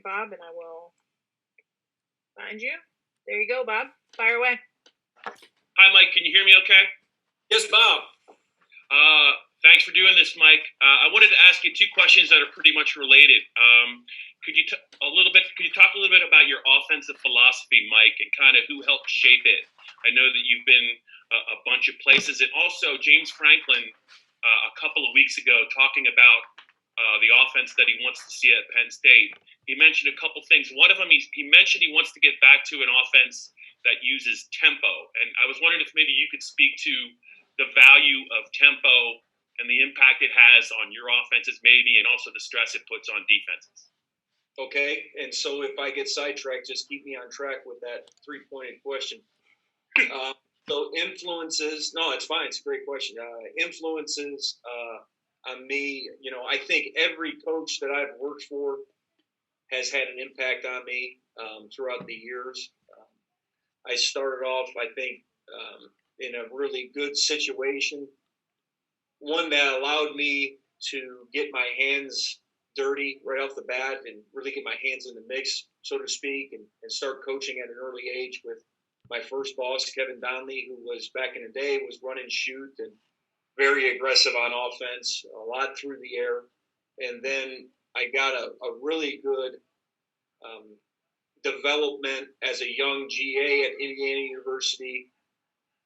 Bob, and I will find you. There you go, Bob. Fire away. Hi, Mike. Can you hear me okay? Yes, Bob. Thanks for doing this, Mike. I wanted to ask you two questions that are pretty much related. Could you talk a little bit about your offensive philosophy, Mike, and kind of who helped shape it? I know that you've been a bunch of places, and also James Franklin a couple of weeks ago talking about the offense that he wants to see at Penn State. He mentioned a couple things. One of them, he mentioned he wants to get back to an offense that uses tempo, and I was wondering if maybe you could speak to the value of tempo and the impact it has on your offenses maybe, and also the stress it puts on defenses. Okay, and so if I get sidetracked, just keep me on track with that three-pointed question. So influences, no, it's fine. It's a great question. Influences on me, I think every coach that I've worked for has had an impact on me throughout the years. I started off, I think, in a really good situation, one that allowed me to get my hands dirty right off the bat and really get my hands in the mix, so to speak, and start coaching at an early age with my first boss, Kevin Donnelly, who was back in the day was run and shoot and very aggressive on offense, a lot through the air. And then I got a really good development as a young GA at Indiana University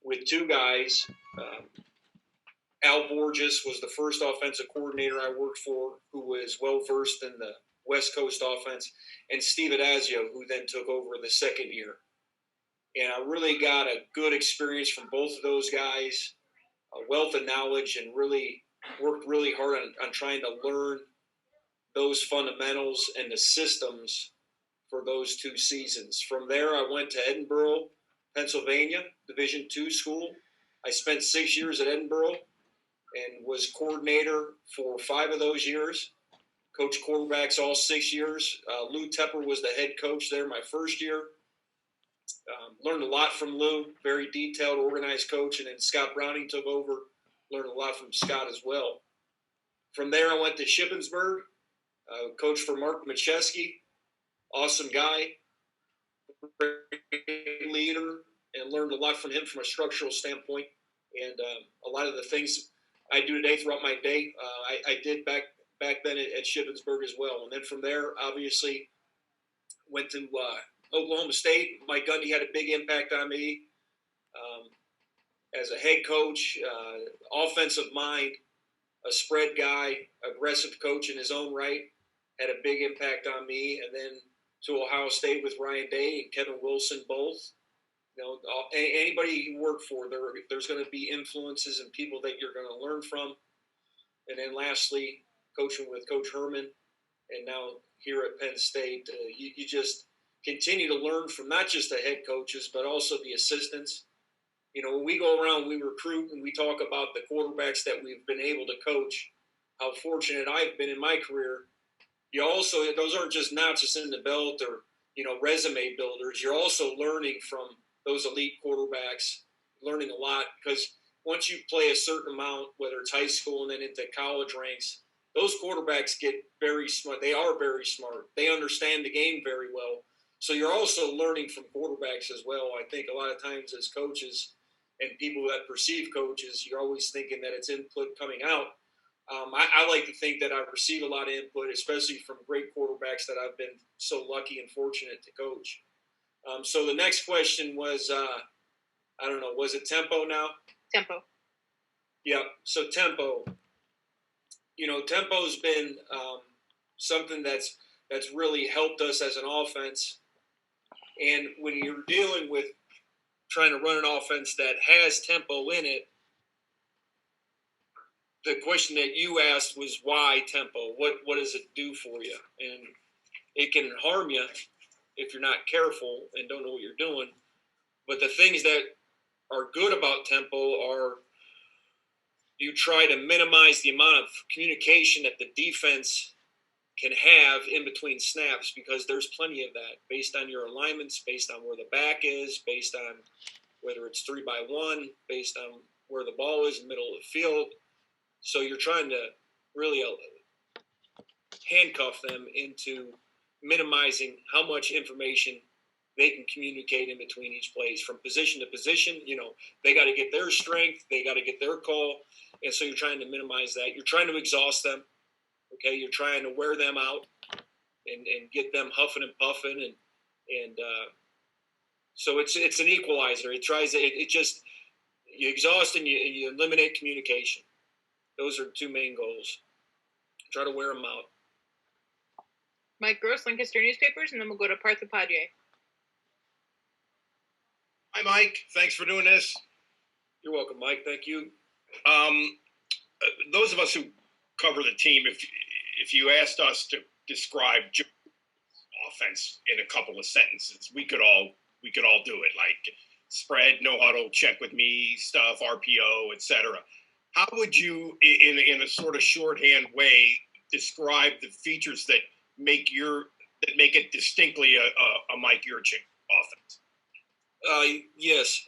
with two guys. Al Borges was the first offensive coordinator I worked for, who was well-versed in the West Coast offense, and Steve Adazio, who then took over the second year. And I really got a good experience from both of those guys, a wealth of knowledge, and really worked really hard on trying to learn those fundamentals and the systems for those 2 seasons. From there, I went to Edinburgh, Pennsylvania, Division II school. I spent 6 years at Edinburgh and was coordinator for 5 of those years. Coached quarterbacks all 6 years. Lou Tepper was the head coach there my first year. Learned a lot from Lou, very detailed, organized coach. And then Scott Browning took over, learned a lot from Scott as well. From there, I went to Shippensburg, coached for Mark Macheski, awesome guy, great leader, and learned a lot from him from a structural standpoint. And a lot of the things I do today throughout my day, I did back then at Shippensburg as well. And then from there, obviously, went to Oklahoma State. Mike Gundy had a big impact on me as a head coach, offensive mind, a spread guy, aggressive coach in his own right, had a big impact on me. And then to Ohio State with Ryan Day and Kevin Wilson both. Anybody you work for, there's going to be influences and people that you're going to learn from. And then lastly, coaching with Coach Herman, and now here at Penn State, you just continue to learn from not just the head coaches, but also the assistants. When we go around, we recruit and we talk about the quarterbacks that we've been able to coach, how fortunate I've been in my career. Those aren't just notches in the belt or, resume builders. You're also learning from those elite quarterbacks, learning a lot, because once you play a certain amount, whether it's high school and then into college ranks, those quarterbacks get very smart. They are very smart. They understand the game very well. So you're also learning from quarterbacks as well. I think a lot of times as coaches and people that perceive coaches, you're always thinking that it's input coming out. I like to think that I receive a lot of input, especially from great quarterbacks that I've been so lucky and fortunate to coach. So the next question was, I don't know, was it tempo now? Tempo. Yeah, so tempo. Tempo's been something that's really helped us as an offense. And when you're dealing with trying to run an offense that has tempo in it, the question that you asked was why tempo? What does it do for you? And it can harm you if you're not careful and don't know what you're doing. But the things that are good about tempo are you try to minimize the amount of communication that the defense can have in between snaps, because there's plenty of that based on your alignments, based on where the back is, based on whether it's 3-by-1, based on where the ball is in the middle of the field. So you're trying to really handcuff them into minimizing how much information they can communicate in between each plays from position to position. They got to get their strength, they got to get their call, and so you're trying to minimize that. You're trying to exhaust them. Okay, you're trying to wear them out and get them huffing and puffing, and so it's an equalizer. It just you exhaust and you eliminate communication. Those are two main goals. Try to wear them out. Mike Gross, Lancaster Newspapers, and then we'll go to Partha Padre. Hi, Mike. Thanks for doing this. You're welcome, Mike. Thank you. Those of us who cover the team, if you asked us to describe offense in a couple of sentences, we could all do it. Like spread, no huddle, check with me stuff, RPO, etc. How would you, in a sort of shorthand way, describe the features that make it distinctly a Mike Yurcich offense? Yes.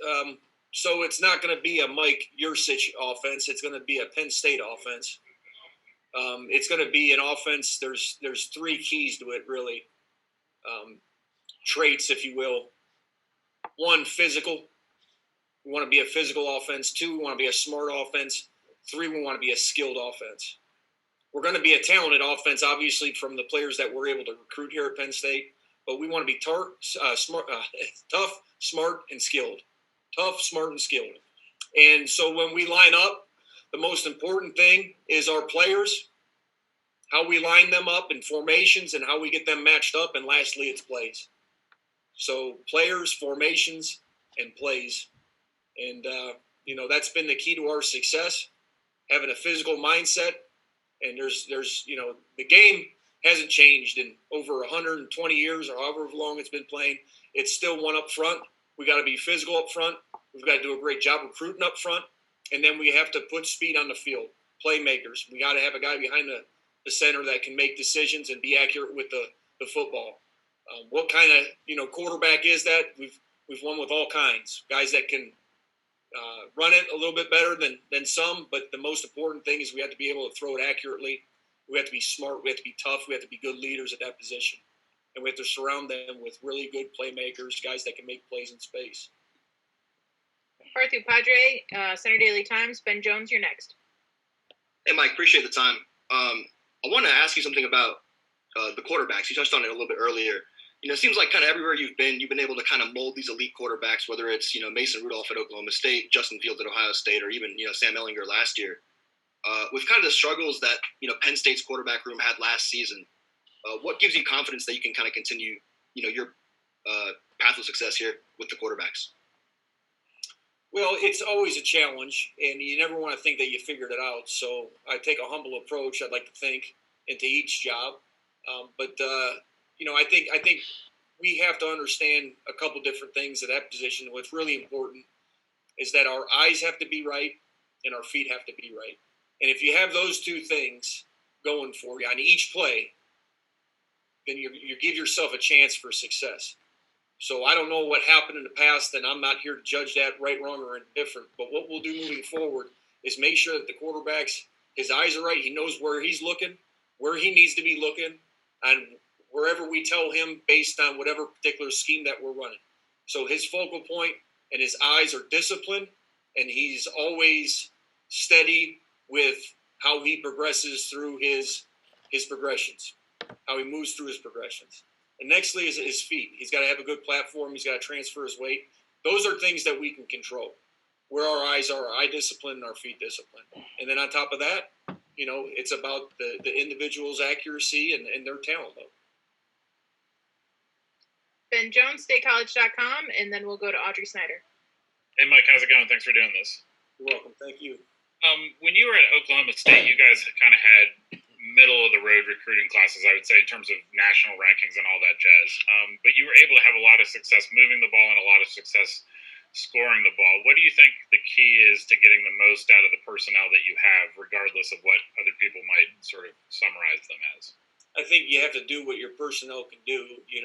So it's not going to be a Mike Yurcich offense. It's going to be a Penn State offense. It's going to be an offense. There's three keys to it, really. Traits, if you will. One, physical. We want to be a physical offense. Two, we want to be a smart offense. Three, we want to be a skilled offense. We're going to be a talented offense, obviously, from the players that we're able to recruit here at Penn State. But we want to be tough, smart, and skilled. Tough, smart, and skilled. And so when we line up, the most important thing is our players, how we line them up in formations and how we get them matched up. And lastly, it's plays. So players, formations, and plays. And, that's been the key to our success, having a physical mindset. And there's the game hasn't changed in over 120 years or however long it's been playing. It's still one up front. We got to be physical up front. We've got to do a great job recruiting up front. And then we have to put speed on the field, playmakers. We got to have a guy behind the center that can make decisions and be accurate with the football. What kind of quarterback is that? We've won with all kinds. Guys that can run it a little bit better than some, but the most important thing is we have to be able to throw it accurately. We have to be smart. We have to be tough. We have to be good leaders at that position. And we have to surround them with really good playmakers, guys that can make plays in space. Partha Padre, Center Daily Times. Ben Jones, you're next. Hey, Mike, appreciate the time. I want to ask you something about the quarterbacks. You touched on it a little bit earlier. It seems like kind of everywhere you've been able to kind of mold these elite quarterbacks, whether it's, Mason Rudolph at Oklahoma State, Justin Fields at Ohio State, or even, Sam Ehlinger last year. With kind of the struggles that, Penn State's quarterback room had last season, what gives you confidence that you can kind of continue, your path of success here with the quarterbacks? Well, it's always a challenge, and you never want to think that you figured it out. So I take a humble approach, I'd like to think, into each job. I think we have to understand a couple different things at that position. What's really important is that our eyes have to be right and our feet have to be right. And if you have those two things going for you on each play, then you give yourself a chance for success. So I don't know what happened in the past, and I'm not here to judge that right, wrong, or indifferent. But what we'll do moving forward is make sure that the quarterback's, his eyes are right. He knows where he's looking, where he needs to be looking, and wherever we tell him based on whatever particular scheme that we're running. So his focal point and his eyes are disciplined, and he's always steady with how he progresses through his progressions, how he moves through his progressions. And nextly is his feet. He's got to have a good platform. He's got to transfer his weight. Those are things that we can control. Where our eyes are, our eye discipline and our feet discipline. And then on top of that, it's about the individual's accuracy and their talent level. Ben Jones, statecollege.com, and then we'll go to Audrey Snyder. Hey, Mike, how's it going? Thanks for doing this. You're welcome. Thank you. When you were at Oklahoma State, you guys kind of had middle-of-the-road recruiting classes, I would say, in terms of national rankings and all that jazz. But you were able to have a lot of success moving the ball and a lot of success scoring the ball. What do you think the key is to getting the most out of the personnel that you have, regardless of what other people might sort of summarize them as? I think you have to do what your personnel can do. You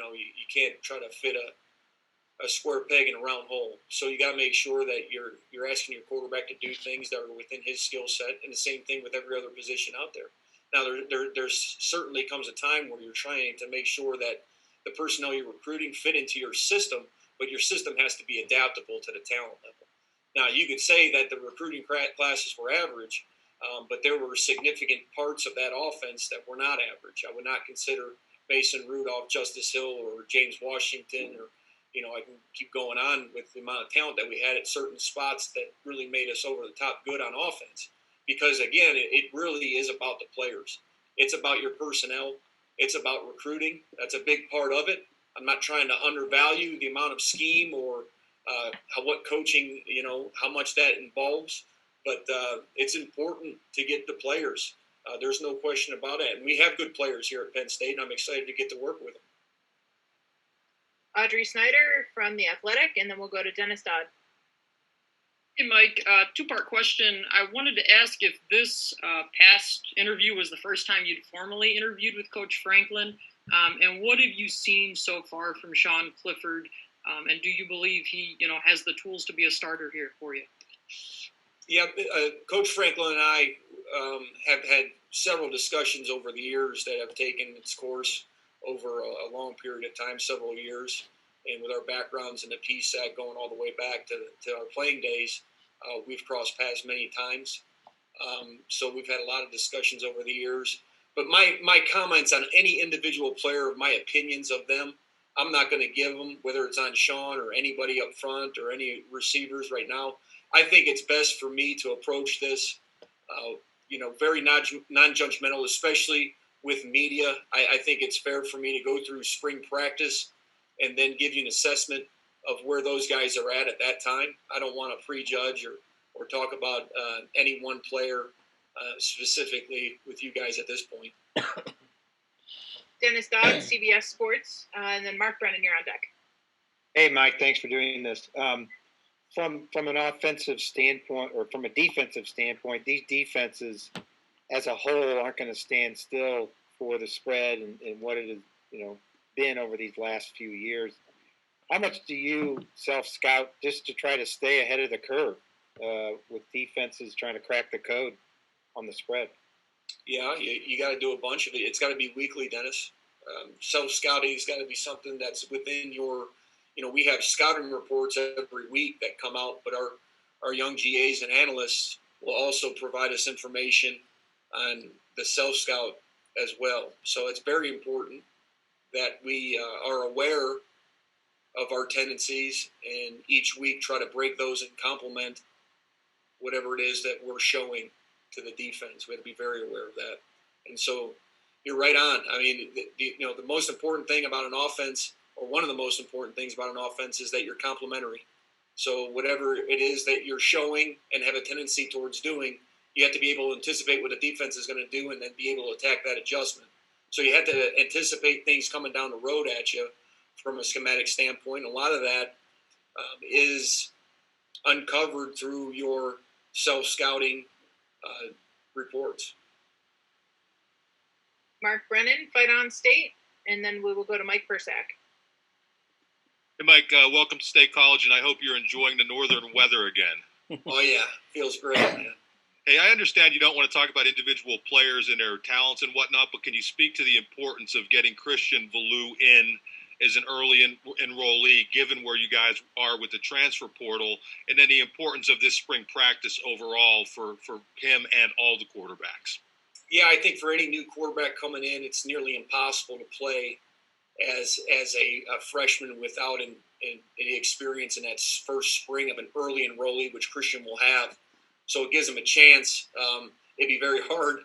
can't try to fit a square peg in a round hole. So you got to make sure that you're asking your quarterback to do things that are within his skill set, and the same thing with every other position out there. Now, there certainly comes a time where you're trying to make sure that the personnel you're recruiting fit into your system, but your system has to be adaptable to the talent level. Now, you could say that the recruiting classes were average, but there were significant parts of that offense that were not average. I would not consider Mason Rudolph, Justice Hill, or James Washington, or I can keep going on with the amount of talent that we had at certain spots that really made us over the top good on offense. Because, again, it really is about the players. It's about your personnel. It's about recruiting. That's a big part of it. I'm not trying to undervalue the amount of scheme or what coaching, how much that involves. But it's important to get the players. There's no question about it. And we have good players here at Penn State, and I'm excited to get to work with them. Audrey Snyder from The Athletic, and then we'll go to Dennis Dodd. Hey, Mike, two-part question. I wanted to ask if this past interview was the first time you'd formally interviewed with Coach Franklin, and what have you seen so far from Sean Clifford, and do you believe he, has the tools to be a starter here for you? Yeah, Coach Franklin and I have had several discussions over the years that have taken its course over a long period of time, several years. And with our backgrounds in the PSAC going all the way back to our playing days, we've crossed paths many times. So we've had a lot of discussions over the years. But my comments on any individual player, my opinions of them, I'm not going to give them, whether it's on Sean or anybody up front or any receivers right now. I think it's best for me to approach this, very non-judgmental, especially with media. I think it's fair for me to go through spring practice and then give you an assessment of where those guys are at that time. I don't want to prejudge or talk about any one player specifically with you guys at this point. Dennis Dodd, CBS Sports, and then Mark Brennan, you're on deck. Hey, Mike, thanks for doing this. From an offensive standpoint or from a defensive standpoint, these defenses as a whole aren't going to stand still for the spread and what it has, been over these last few years. How much do you self-scout just to try to stay ahead of the curve with defenses trying to crack the code on the spread? Yeah, you got to do a bunch of it. It's got to be weekly, Dennis. Self-scouting has got to be something that's within your, we have scouting reports every week that come out, but our young GAs and analysts will also provide us information on the self-scout as well. So it's very important that we are aware of our tendencies and each week try to break those and complement whatever it is that we're showing to the defense. We have to be very aware of that. And so you're right on. I mean, the most important thing about an offense, or one of the most important things about an offense, is that you're complementary. So whatever it is that you're showing and have a tendency towards doing, you have to be able to anticipate what the defense is going to do and then be able to attack that adjustment. So you have to anticipate things coming down the road at you from a schematic standpoint. A lot of that is uncovered through your self-scouting reports. Mark Brennan, Fight On State, and then we will go to Mike Persak. Hey, Mike, welcome to State College, and I hope you're enjoying the northern weather again. Oh, yeah. Feels great, man. Hey, I understand you don't want to talk about individual players and their talents and whatnot, but can you speak to the importance of getting Christian Valu in as an early enrollee, given where you guys are with the transfer portal, and then the importance of this spring practice overall for him and all the quarterbacks? Yeah, I think for any new quarterback coming in, it's nearly impossible to play as a freshman without any experience in that first spring of an early enrollee, which Christian will have. So it gives him a chance. It'd be very hard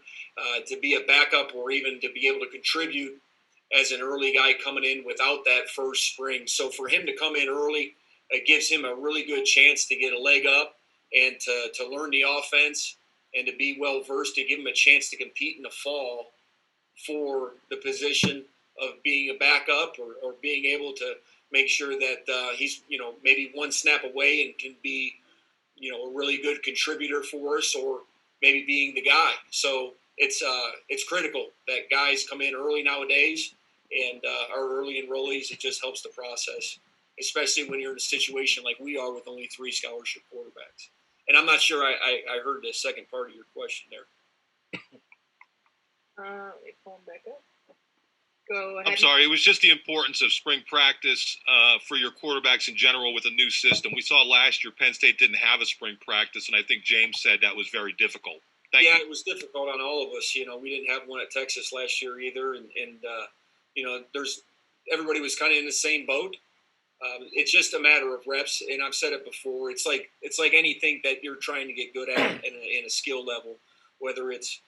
to be a backup or even to be able to contribute as an early guy coming in without that first spring. So for him to come in early, it gives him a really good chance to get a leg up and to learn the offense and to be well-versed, to give him a chance to compete in the fall for the position of being a backup or being able to make sure that he's, maybe one snap away and can be, a really good contributor for us, or maybe being the guy. So it's critical that guys come in early nowadays, and our early enrollees, it just helps the process, especially when you're in a situation like we are with only 3 scholarship quarterbacks. And I'm not sure I heard the second part of your question there. Let me pull him back up. Go ahead. I'm sorry. It was just the importance of spring practice for your quarterbacks in general with a new system. We saw last year Penn State didn't have a spring practice, and I think James said that was very difficult. Thank you. It was difficult on all of us. We didn't have one at Texas last year either, and everybody was kind of in the same boat. It's just a matter of reps, and I've said it before. It's like anything that you're trying to get good at in a skill level, whether it's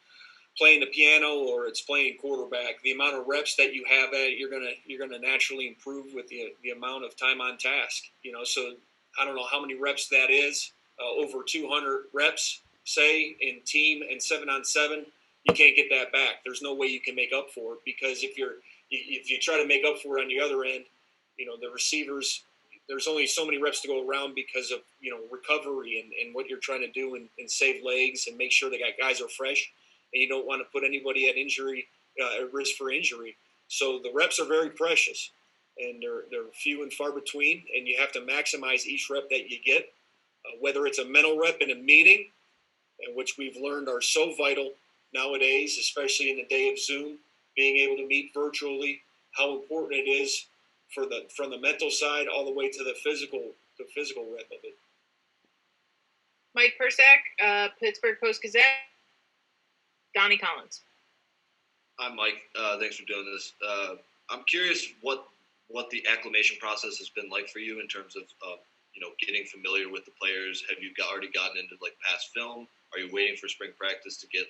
playing the piano or it's playing quarterback. The amount of reps that you have at it, you're gonna naturally improve with the amount of time on task. So I don't know how many reps that is. Over 200 reps, say, in team and 7-on-7, you can't get that back. There's no way you can make up for it, because if you try to make up for it on the other end, the receivers, there's only so many reps to go around because of recovery and what you're trying to do and save legs and make sure the guys are fresh, and you don't want to put anybody at injury, at risk for injury. So the reps are very precious, and they're few and far between, and you have to maximize each rep that you get, whether it's a mental rep in a meeting, which we've learned are so vital nowadays, especially in the day of Zoom, being able to meet virtually, how important it is from the mental side all the way to the physical rep of it. Mike Persak, Pittsburgh Post-Gazette. Donnie Collins. Hi, Mike. Thanks for doing this. I'm curious what the acclimation process has been like for you in terms of getting familiar with the players. Have you already gotten into past film? Are you waiting for spring practice to get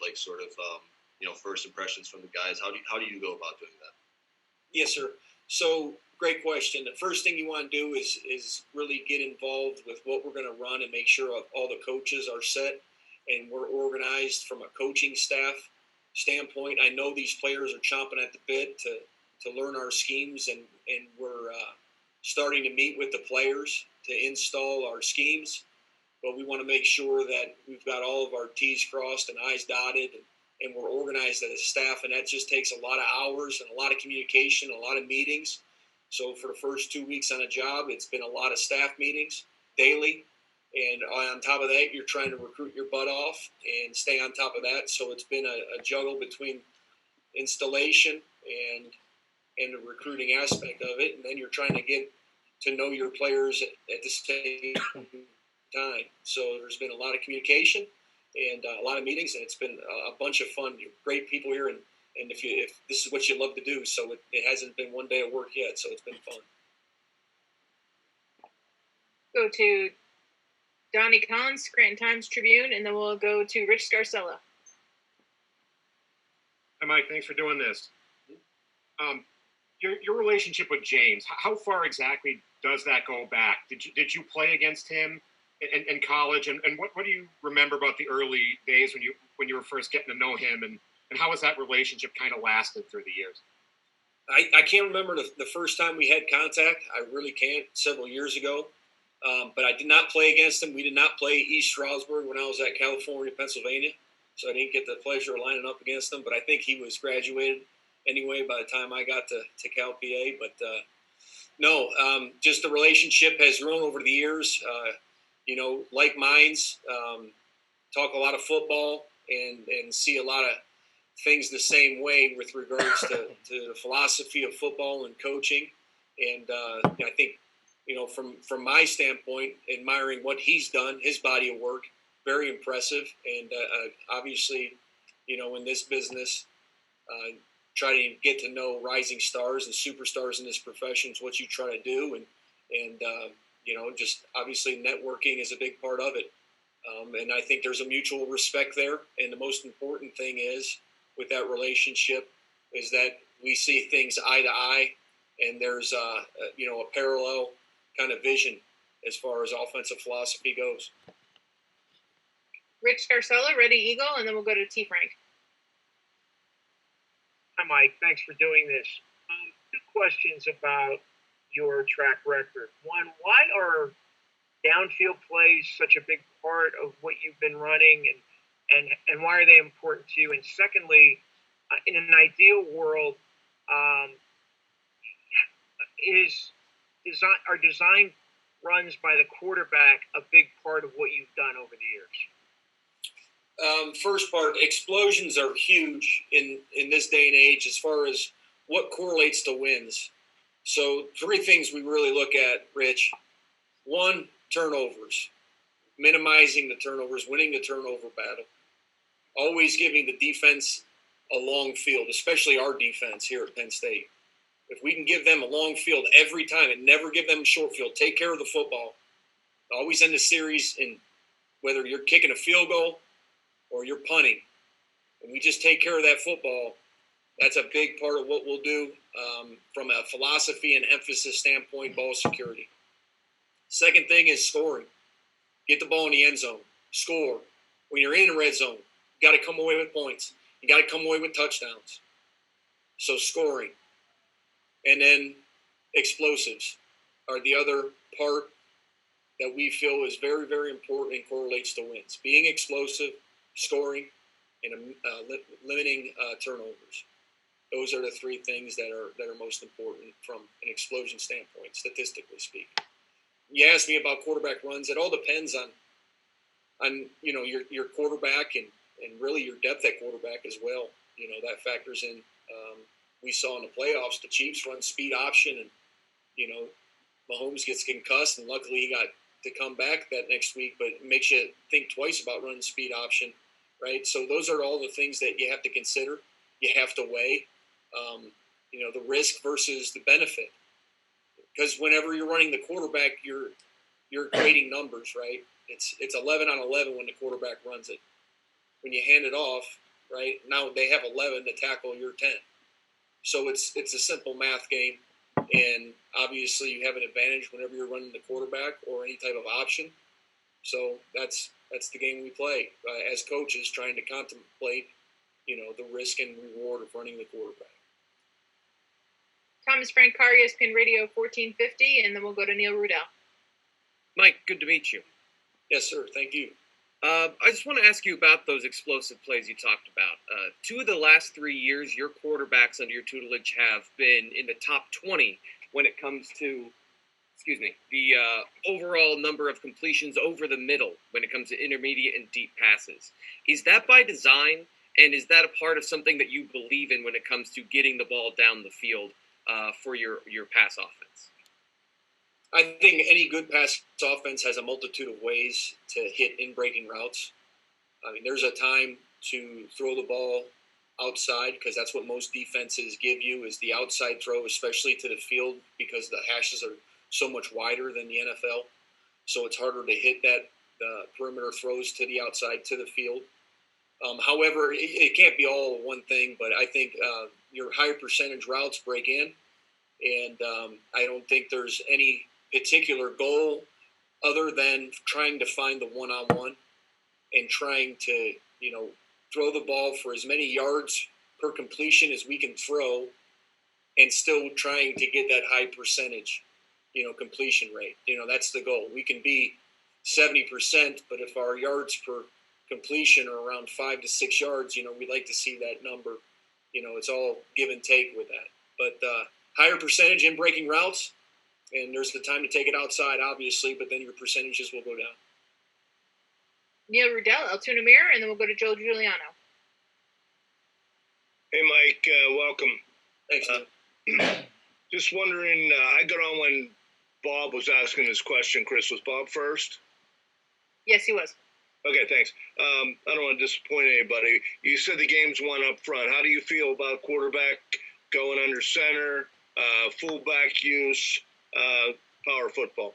first impressions from the guys? How do you go about doing that? Yes, sir. So great question. The first thing you want to do is really get involved with what we're going to run and make sure all the coaches are set and we're organized from a coaching staff standpoint. I know these players are chomping at the bit to learn our schemes, and we're starting to meet with the players to install our schemes. But we want to make sure that we've got all of our T's crossed and I's dotted, and we're organized as a staff, and that just takes a lot of hours and a lot of communication, a lot of meetings. So for the first 2 weeks on a job, it's been a lot of staff meetings daily. And on top of that, you're trying to recruit your butt off and stay on top of that. So it's been a juggle between installation and the recruiting aspect of it. And then you're trying to get to know your players at the same time. So there's been a lot of communication and a lot of meetings, and it's been a bunch of fun. You're great people here, and if this is what you love to do, so it hasn't been one day of work yet, so it's been fun. Go to Donnie Collins, Scranton Times-Tribune, and then we'll go to Rich Scarcella. Hi, Mike. Thanks for doing this. Your relationship with James, how far exactly does that go back? Did you play against him in college, and what do you remember about the early days when you were first getting to know him, and how has that relationship kind of lasted through the years? I can't remember the first time we had contact. I really can't. Several years ago. But I did not play against him. We did not play East Stroudsburg when I was at California, Pennsylvania. So I didn't get the pleasure of lining up against him. But I think he was graduated anyway by the time I got to Cal PA. But no, just the relationship has grown over the years. Like minds, talk a lot of football and see a lot of things the same way with regards to the philosophy of football and coaching. And I think, from my standpoint, admiring what he's done, his body of work, very impressive. And obviously, in this business, try to get to know rising stars and superstars in this profession is what you try to do. And just obviously networking is a big part of it. And I think there's a mutual respect there. And the most important thing is with that relationship is that we see things eye to eye, and there's a parallel kind of vision as far as offensive philosophy goes. Rich Scarcella, Ready Eagle, and then we'll go to T. Frank. Hi, Mike. Thanks for doing this. Two questions about your track record. One, why are downfield plays such a big part of what you've been running, and why are they important to you? And secondly, in an ideal world, are design runs by the quarterback a big part of what you've done over the years? First part, explosions are huge in this day and age as far as what correlates to wins. So 3 things we really look at, Rich. 1, turnovers, minimizing the turnovers, winning the turnover battle, always giving the defense a long field, especially our defense here at Penn State. If we can give them a long field every time and never give them a short field, take care of the football, always end the series in whether you're kicking a field goal or you're punting, and we just take care of that football, that's a big part of what we'll do from a philosophy and emphasis standpoint, ball security. Second thing is scoring. Get the ball in the end zone. Score. When you're in the red zone, you got to come away with points. You got to come away with touchdowns. So scoring. And then explosives are the other part that we feel is very, very important and correlates to wins. Being explosive, scoring, and limiting turnovers. Those are the 3 things that are most important from an explosion standpoint, statistically speaking. You asked me about quarterback runs. It all depends on your quarterback and really your depth at quarterback as well. That factors in. We saw in the playoffs the Chiefs run speed option, and Mahomes gets concussed, and luckily he got to come back that next week. But it makes you think twice about running speed option, right? So those are all the things that you have to consider. You have to weigh, the risk versus the benefit. Because whenever you're running the quarterback, you're creating numbers, right? It's 11 on 11 when the quarterback runs it. When you hand it off, right, now they have 11 to tackle your 10. So it's a simple math game, and obviously you have an advantage whenever you're running the quarterback or any type of option. So that's the game we play as coaches, trying to contemplate, the risk and reward of running the quarterback. Thomas Francarius, Pin Radio 1450, and then we'll go to Neil Rudell. Mike, good to meet you. Yes, sir. Thank you. I just want to ask you about those explosive plays you talked about. 2 of the last 3 years, your quarterbacks under your tutelage have been in the top 20 when it comes to, the overall number of completions over the middle when it comes to intermediate and deep passes. Is that by design, and is that a part of something that you believe in when it comes to getting the ball down the field for your pass offense? I think any good pass offense has a multitude of ways to hit in-breaking routes. I mean, there's a time to throw the ball outside because that's what most defenses give you is the outside throw, especially to the field because the hashes are so much wider than the NFL. So it's harder to hit that perimeter throws to the outside, to the field. However, it can't be all one thing, but I think your higher percentage routes break in, and I don't think there's any particular goal other than trying to find the one-on-one and trying to, throw the ball for as many yards per completion as we can throw and still trying to get that high percentage, completion rate. That's the goal. We can be 70%, but if our yards per completion are around 5 to 6 yards, we'd like to see that number. It's all give and take with that. But higher percentage in breaking routes, and there's the time to take it outside, obviously, but then your percentages will go down. Neil Rudell, Altoona Mirror, and then we'll go to Joe Giuliano. Hey, Mike, welcome. Thanks, Neil. Just wondering, I got on when Bob was asking this question. Chris, was Bob first? Yes, he was. Okay, thanks. I don't want to disappoint anybody. You said the game's won up front. How do you feel about quarterback going under center, fullback use, power football?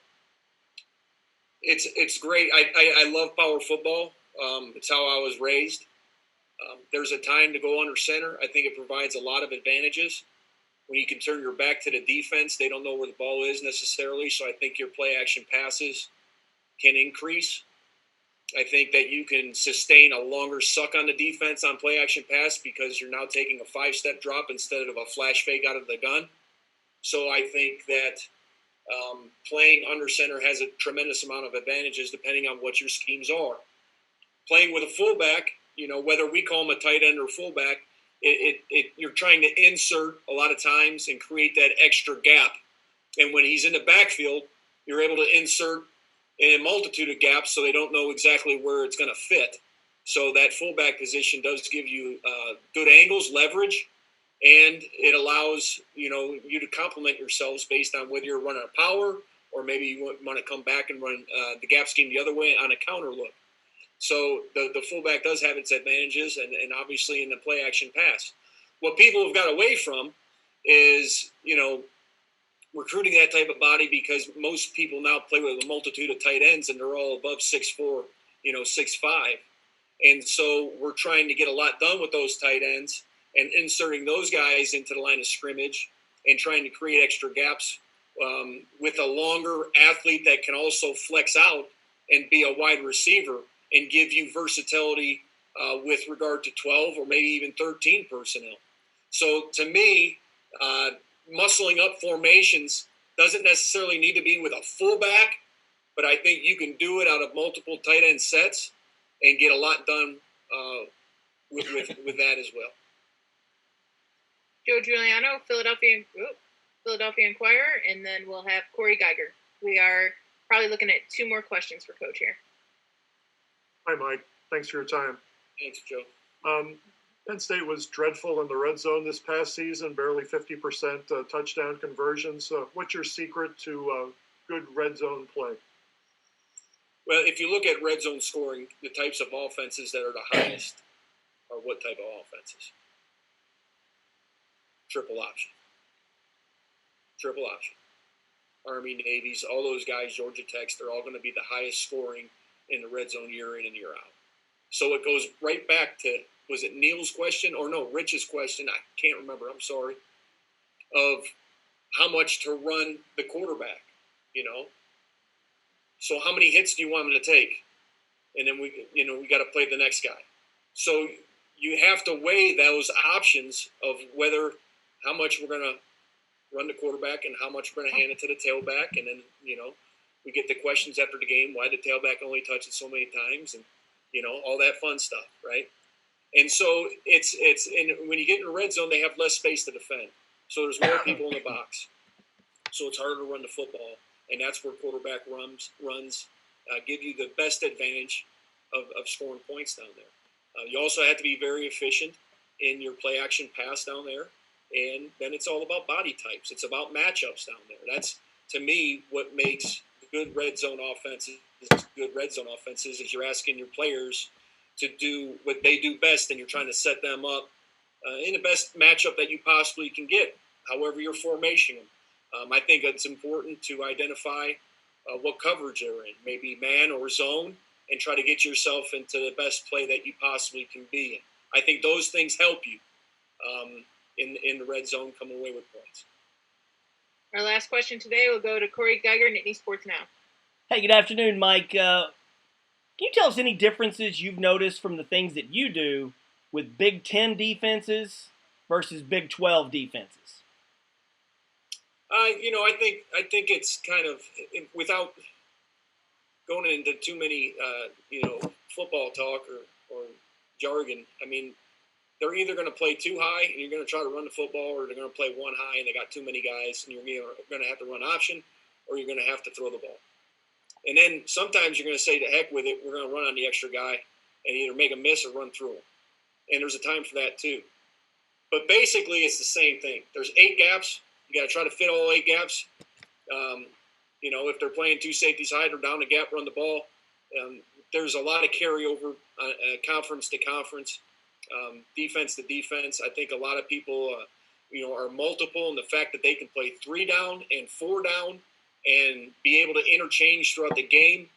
It's great. I love power football. It's how I was raised. There's a time to go under center. I think it provides a lot of advantages. When you can turn your back to the defense, they don't know where the ball is necessarily, so I think your play action passes can increase. I think that you can sustain a longer suck on the defense on play action pass because you're now taking a 5-step drop instead of a flash fake out of the gun. So I think that playing under center has a tremendous amount of advantages depending on what your schemes are. Playing with a fullback, whether we call him a tight end or fullback, you're trying to insert a lot of times and create that extra gap. And when he's in the backfield, you're able to insert in a multitude of gaps so they don't know exactly where it's going to fit. So that fullback position does give you good angles, leverage, and it allows you to complement yourselves based on whether you're running a power or maybe you want to come back and run the gap scheme the other way on a counter look. So the fullback does have its advantages, and obviously in the play action pass. What people have got away from is recruiting that type of body, because most people now play with a multitude of tight ends and they're all above 6'4", 6'5". And so we're trying to get a lot done with those tight ends and inserting those guys into the line of scrimmage and trying to create extra gaps with a longer athlete that can also flex out and be a wide receiver and give you versatility with regard to 12 or maybe even 13 personnel. So to me, muscling up formations doesn't necessarily need to be with a fullback, but I think you can do it out of multiple tight end sets and get a lot done with that as well. Joe Giuliano, Philadelphia Inquirer, and then we'll have Corey Geiger. We are probably looking at 2 more questions for Coach here. Hi, Mike. Thanks for your time. Thanks, Joe. Penn State was dreadful in the red zone this past season, barely 50% touchdown conversions. What's your secret to good red zone play? Well, if you look at red zone scoring, the types of offenses that are the highest are what type of offenses? Triple option. Army, Navies, all those guys, Georgia Techs, they're all going to be the highest scoring in the red zone year in and year out. So it goes right back to, was it Neil's question? Or no, Rich's question, I can't remember, I'm sorry, of how much to run the quarterback, So how many hits do you want him to take? And then we got to play the next guy. So you have to weigh those options of how much we're going to run the quarterback and how much we're going to hand it to the tailback. And then, we get the questions after the game, why did the tailback only touch it so many times? And, all that fun stuff, right? And so and when you get in the red zone, they have less space to defend. So there's more people in the box. So it's harder to run the football. And that's where quarterback runs give you the best advantage of scoring points down there. You also have to be very efficient in your play action pass down there. And then it's all about body types. It's about matchups down there. That's, to me, what makes good red zone offenses is you're asking your players to do what they do best, and you're trying to set them up in the best matchup that you possibly can get, however you're formation them. I think it's important to identify what coverage they're in, maybe man or zone, and try to get yourself into the best play that you possibly can be in. I think those things help you in the red zone come away with points. Our last question today will go to Corey Geiger, Nittany Sports Now. Hey, good afternoon, Mike. Can you tell us any differences you've noticed from the things that you do with Big Ten defenses versus Big 12 defenses? I think it's kind of, without going into too many, football talk or jargon. I mean, they're either going to play too high and you're going to try to run the football, or they're going to play one high and they got too many guys and you're going to have to run option, or you're going to have to throw the ball. And then sometimes you're going to say, to heck with it, we're going to run on the extra guy and either make a miss or run through him. And there's a time for that too. But basically, it's the same thing. There's 8 gaps. You got to try to fit all 8 gaps. If they're playing 2 safeties high or down the gap, run the ball. There's a lot of carryover conference to conference, defense to defense. I think a lot of people, are multiple in the fact that they can play 3 down and 4 down and be able to interchange throughout the game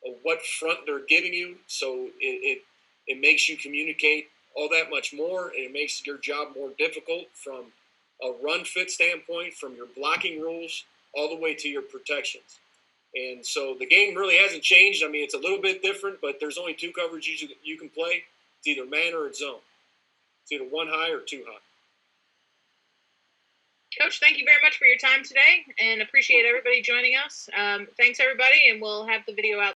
of what front they're giving you. So it makes you communicate all that much more, and it makes your job more difficult from a run fit standpoint, from your blocking rules, all the way to your protections. And so the game really hasn't changed. I mean, it's a little bit different, but there's only 2 coverages you can play. It's either man or it's zone. It's either 1 high or 2 high. Coach, thank you very much for your time today, and appreciate everybody joining us. Thanks, everybody, and we'll have the video out